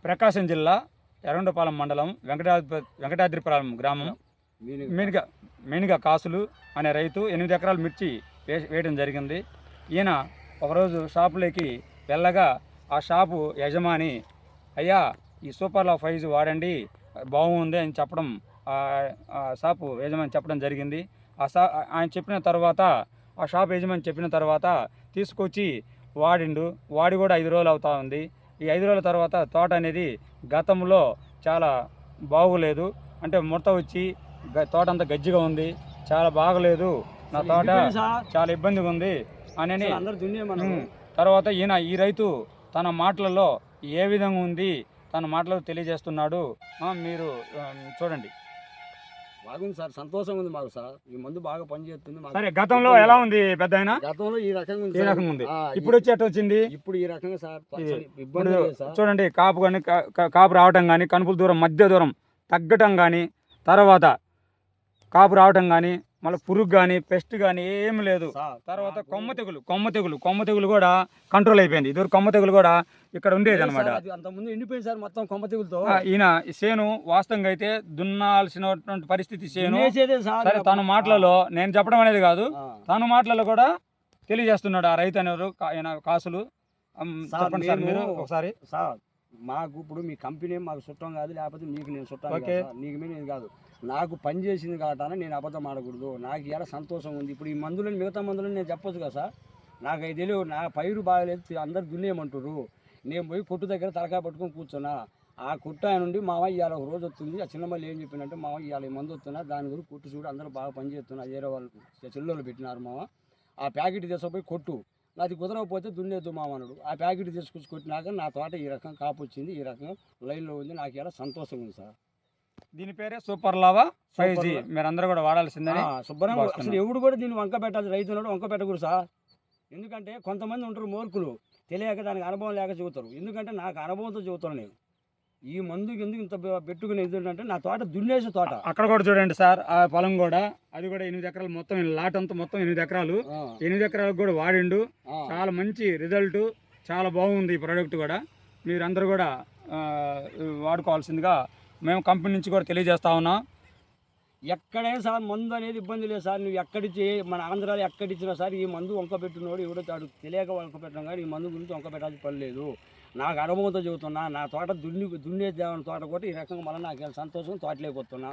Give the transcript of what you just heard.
ప్రకాశం జిల్లా ఎర్రండపాలెం మండలం వెంకటాద్రిపురం గ్రామం మెయిన్గా కాసులు అనే రైతు 8 ఎకరాల మిర్చి వేయడం జరిగింది. ఈయన ఒకరోజు షాపులోకి వెళ్ళగా ఆ షాపు యజమాని, అయ్యా ఈ సూపర్ లా 5 వాడండి బాగుంది అని చెప్పడం, షాపు యజమాని చెప్పడం జరిగింది. ఆయన చెప్పిన తర్వాత, ఆ షాపు యజమాని చెప్పిన తర్వాత తీసుకొచ్చి వాడి కూడా 5 రోజులు అవుతా ఉంది. ఈ 5 రోజుల తర్వాత తోట అనేది గతంలో చాలా బాగోలేదు, అంటే ముడత వచ్చి తోట అంతా గజ్జిగా ఉంది, చాలా బాగలేదు, నా తోట చాలా ఇబ్బందిగా ఉంది అని తర్వాత ఈ రైతు తన మాటలలో ఏ విధంగా ఉంది తన మాటలు తెలియజేస్తున్నాడు. మీరు చూడండి. బాగుంది సార్, సంతోషం ఉంది మాకు సార్. ఈ మందు బాగా పనిచేస్తుంది. సరే, గతంలో ఎలా ఉంది పెద్ద ఆయన? గతంలో ఈ రకంగా ఉంది. ఇప్పుడు వచ్చి ఎట్లా వచ్చింది? ఇప్పుడు ఈ రకంగా సార్ ఇబ్బంది చూడండి, కాపు కానీ కాపు రావటం కానీ, కనుపుల దూరం మధ్య దూరం తగ్గటం కానీ, తర్వాత కాపు రావటం కానీ, మళ్ళీ పురుగు కానీ పెస్ట్ కానీ ఏమి లేదు. తర్వాత కొమ్మ తెగులు కూడా కంట్రోల్ అయిపోయింది. ఇదివరకు కొమ్మ తెగులు కూడా ఇక్కడ ఉండేది అనమాట. అంతకుముందు ఎండిపోయింది సార్ మొత్తం కొమ్మ తెగులతో. ఈయన చేను వాస్తవంగా అయితే దున్నాల్సినటువంటి పరిస్థితి చేను. సరే, తన మాటలలో నేను చెప్పడం అనేది కాదు, తన మాటలలో కూడా తెలియజేస్తున్నాడు ఆ రైతు అనేవారు. ఆయన కాసులు చెప్పండి సార్ మీరు ఒకసారి. సార్, మాకు ఇప్పుడు మీ కంపెనీ మాకు చుట్టం కాదు, లేకపోతే మీకు నేను చుట్టం నీకు మీద కాదు, నాకు పని చేసింది కాబట్టి నేను అబద్ధం ఆడకూడదు. నాకు ఎలా సంతోషం ఉంది. ఇప్పుడు ఈ మందులను మిగతా మందులను నేను చెప్పొచ్చు కదా సార్, నాకు అది తెలియదు. నా పైరు బాగలేదు, అందరు దున్నేయమంటారు. నేను పోయి కొట్టు దగ్గర తలకాయ పట్టుకొని కూర్చున్నా. ఆ కొట్టు ఆయన నుండి మావ ఇవాళ ఒక రోజు వస్తుంది. ఆ చిన్నమల్లి ఏం చెప్పిందంటే, మావ ఇవాళ ఈ మందు వస్తున్నా, దాని గురించి కొట్టు చూడు అందరూ బాగా పనిచేస్తున్నా, వేరే వాళ్ళు చెల్లెళ్ళు పెట్టినారు మావ, ఆ ప్యాకెట్ తీసుకుపోయి కొట్టు, అది కుదరకపోతే దున్నేద్దు మామనుడు. ఆ ప్యాకెట్ తీసుకొచ్చి కొట్టినాక నా తోట ఈ రకంగా కాపు వచ్చింది, ఈ రకంగా లైన్లో ఉంది. నాకు ఇలా సంతోషం ఉంది సార్. దీని పేరే సూపర్ లావా 5G. మీరందరూ కూడా వాడాల్సిందని. శుభ్రంగా అసలు ఎవడు కూడా దీన్ని వంక పెట్టాలి, రైతులు వంక పెట్టకూడదు సార్. ఎందుకంటే కొంతమంది ఉంటారు మూర్ఖులు, తెలియక దానికి అనుభవం లేక చెబుతారు. ఎందుకంటే నాకు అనుభవంతో చెబుతాను నేను. ఈ మందుకి ఎందుకు ఇంత పెట్టుకుని ఎందుకంటే నా తోట దున్నేసే తోట. అక్కడ కూడా చూడండి సార్, ఆ పొలం కూడా, అది కూడా 8 ఎకరాలు మొత్తం, లాట్ అంతా మొత్తం 8 ఎకరాలు. 8 ఎకరాలకు కూడా వాడిండు. చాలా మంచి రిజల్ట్, చాలా బాగుంది ఈ ప్రోడక్ట్ కూడా. మీరందరూ కూడా వాడుకోవాల్సిందిగా మేము కంపెనీ నుంచి కూడా తెలియజేస్తా ఉన్నాం. ఎక్కడైనా సార్ మందు అనేది ఇబ్బంది లేదు సార్. నువ్వు ఎక్కడిచ్చి మన ఆంధ్రాలో ఎక్కడిచ్చినా సార్ ఈ మందు వంక పెట్టినోడు ఎవడో తాడు తెలియక వంక పెట్టడం, కానీ ఈ మందు గురించి వంక పెట్టాల్సిన పని లేదు. నాకు అనుభవంతో చెబుతున్నా. నా తోట దున్నేద్దామని తోట కూడా ఈ రకంగా మళ్ళీ నాకు సంతోషం తోటలేకపోతున్నా.